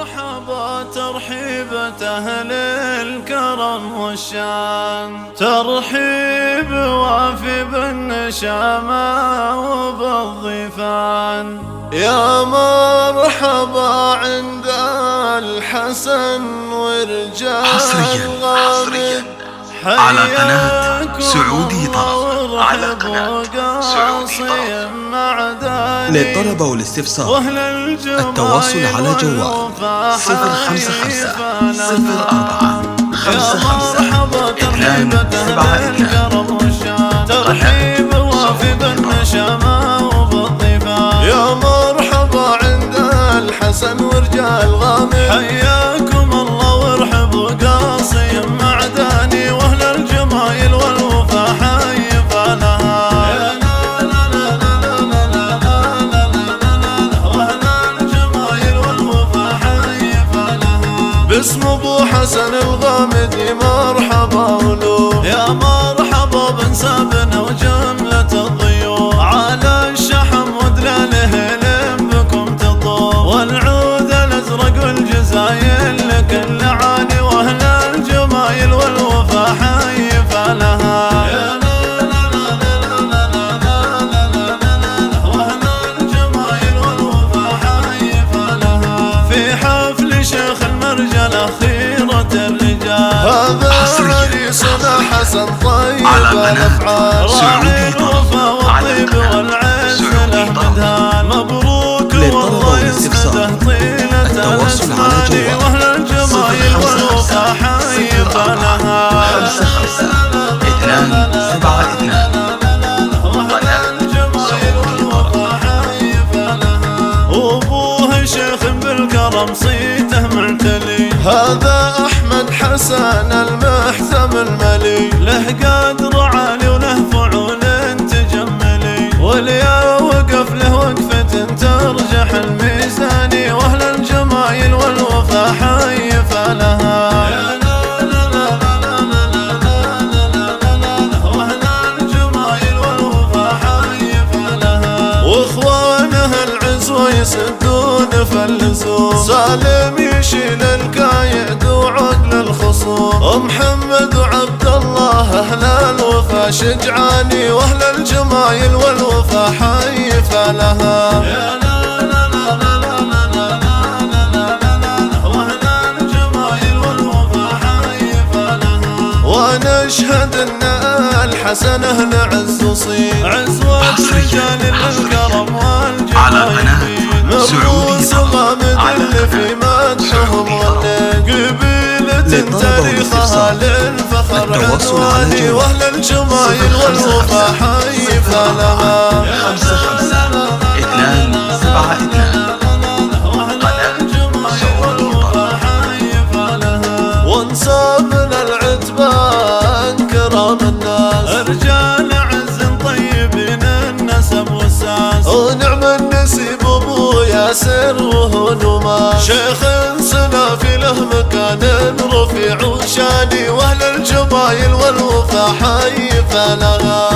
مرحبا ترحيبة أهل الكرم والشان، ترحيب وافي بالنشامة وبالضيفان. يا مرحبا عند الحسن ورجال حصريا على قناة سعودي طرب. للطلب والاستفسار التواصل على جوال 055 04 55 272. ترحيب وافي بالنشامة وبالضيفان. يا مرحبا عند الحسن ورجال غامر، حياكم الله وارحبوا قاصي معداني، واهل الجمايل والوفا حي فلها. باسم ابو حسن الغامدي مرحبا ولو. يا مرحبا بن سابنا وجملة الضيوف، على الشحم ودلاله لم بكم تطوف، والعود الازرق والجزايل لك اللعاني، واهل الجمايل والوفا حي فلها. واهل الجمايل والوفا حي فلها. في حفل شيخ المرجلة خيرة الرجال، هذا عريسنا حسن طيب على قناة راعي الوفا والطيب والعز له مدهان. مبروك والله يسعده طيلة الاسماني، واهل الجمايل والوفا حي فلها. 55 وابوه شيخ بالكرم صيته معتلي، هذا احمد حسن المحزم الملي، له قدر عالي وله فعول تجملي، واليا وقف له وقفة ترجح الميزاني، واهل الجمايل والوفا حي فلها. واهل الجمايل والوفا حي فلها. واخوانه العزوة يسدون فاللزوم، سالم يشيل الكايد وعقل الخصوم، محمد وعبد الله اهل الوفا شجعاني، واهل الجمايل والوفا حي فلها. ونشهد ان الحسن اهل عز وصيل، عزوة رجال الكرم على قناة سعودي طرب. اللي في مدحهم قبيلة تاريخها للفخر عنواني، واهل الجمايل والوفا حي فلها. 55 272. وانصابنا العتبان كرام الناس، رجال عز طيبين النسب والساس، ونعم النسيب ابو ياسر وهو نما، شيخ سلافي له مكان رفيع وشاني، واهل الجمايل والوفا حي فلها.